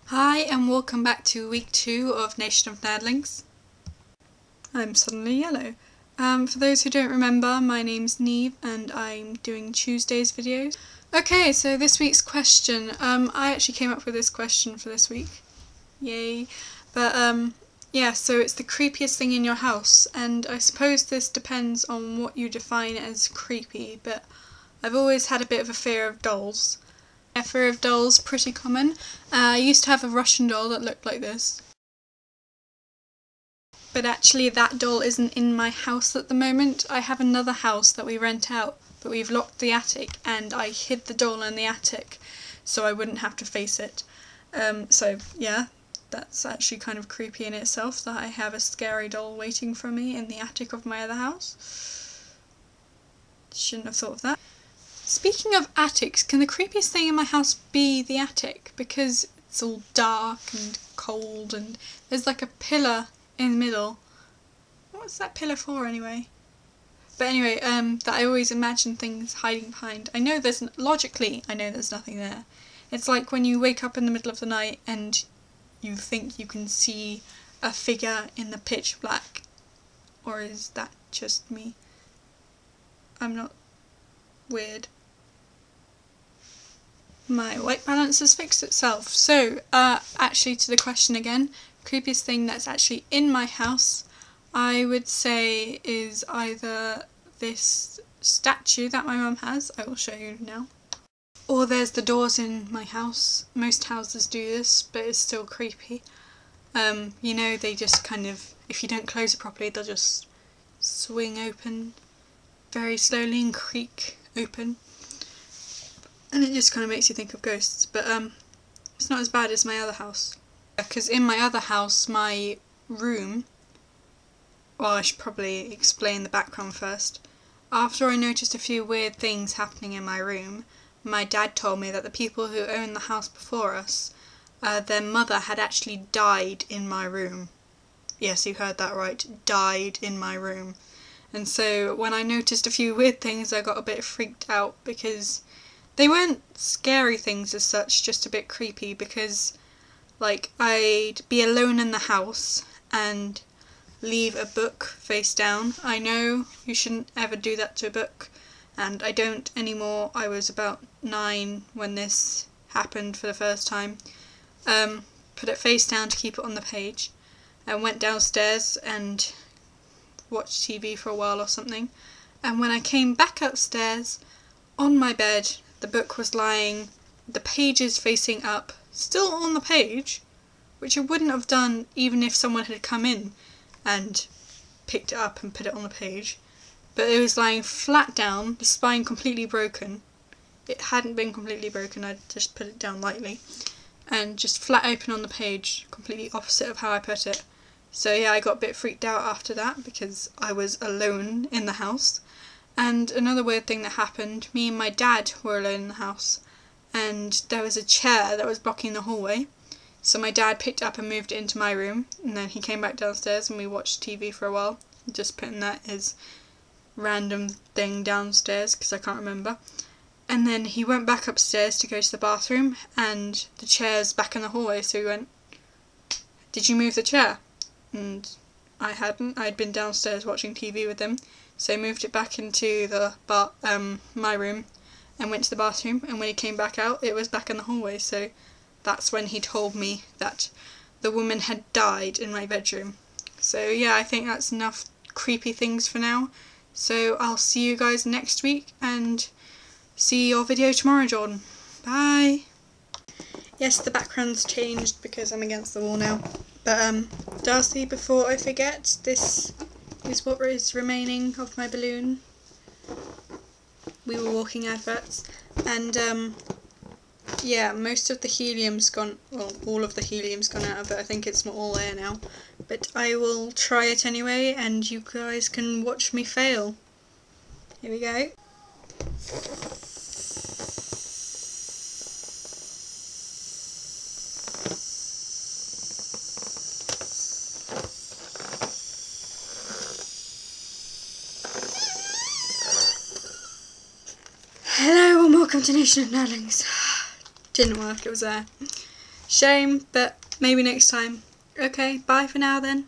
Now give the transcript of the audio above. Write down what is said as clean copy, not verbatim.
Hi and welcome back to week 2 of Nation of Nerdlings. I'm suddenly yellow. For those who don't remember, my name's Neve and I'm doing Tuesday's videos. Okay, so this week's question, I actually came up with this question for this week. Yay. But yeah, so it's the creepiest thing in your house, and I suppose this depends on what you define as creepy, but I've always had a bit of a fear of dolls. Fear of dolls, pretty common. I used to have a Russian doll that looked like this. But actually that doll isn't in my house at the moment. I have another house that we rent out, but we've locked the attic and I hid the doll in the attic so I wouldn't have to face it. So yeah, that's actually kind of creepy in itself that I have a scary doll waiting for me in the attic of my other house. Shouldn't have thought of that. Speaking of attics, can the creepiest thing in my house be the attic? Because it's all dark and cold and there's like a pillar in the middle. What's that pillar for anyway? But anyway, that I always imagine things hiding behind. I know there's nothing there. It's like when you wake up in the middle of the night and you think you can see a figure in the pitch black. Or is that just me? I'm not weird. My white balance has fixed itself. So, actually to the question again, creepiest thing that's actually in my house, I would say is either this statue that my mum has, I will show you now, or there's the doors in my house. Most houses do this, but it's still creepy. You know, they just kind of, if you don't close it properly, they'll just swing open very slowly and creak open. And it just kind of makes you think of ghosts, but it's not as bad as my other house. Because in my other house, my room, well, I should probably explain the background first. After I noticed a few weird things happening in my room, my dad told me that the people who owned the house before us, their mother had actually died in my room. Yes, you heard that right, died in my room. And so when I noticed a few weird things, I got a bit freaked out because they weren't scary things as such, just a bit creepy because, like, I'd be alone in the house and leave a book face down. I know you shouldn't ever do that to a book, and I don't anymore. I was about 9 when this happened for the first time. Put it face down to keep it on the page, and went downstairs and watched TV for a while or something. And when I came back upstairs, on my bed, the book was lying, the pages facing up, still on the page, which it wouldn't have done even if someone had come in and picked it up and put it on the page. But it was lying flat down, the spine completely broken. It hadn't been completely broken, I just put it down lightly. And just flat open on the page, completely opposite of how I put it. So yeah, I got a bit freaked out after that because I was alone in the house. And another weird thing that happened, me and my dad were alone in the house and there was a chair that was blocking the hallway. So my dad picked it up and moved it into my room, and then he came back downstairs and we watched TV for a while. Just putting that as random thing downstairs because I can't remember. And then he went back upstairs to go to the bathroom and the chair's back in the hallway, so he went, "Did you move the chair?" And I hadn't. I'd been downstairs watching TV with him. So I moved it back into the my room and went to the bathroom, and when he came back out it was back in the hallway, so that's when he told me that the woman had died in my bedroom. So yeah, I think that's enough creepy things for now. So I'll see you guys next week and see your video tomorrow, Jordan. Bye! Yes, the background's changed because I'm against the wall now. But Darcy, before I forget, this is what is remaining of my balloon. We Were Walking adverts, and yeah, most of the helium's gone, well, all of the helium's gone out of it. I think it's all air now, but I will try it anyway and you guys can watch me fail. Here we go. Hello and welcome to Nation of Nerdlings. Didn't work, it was there. Shame, but maybe next time. Okay, bye for now then.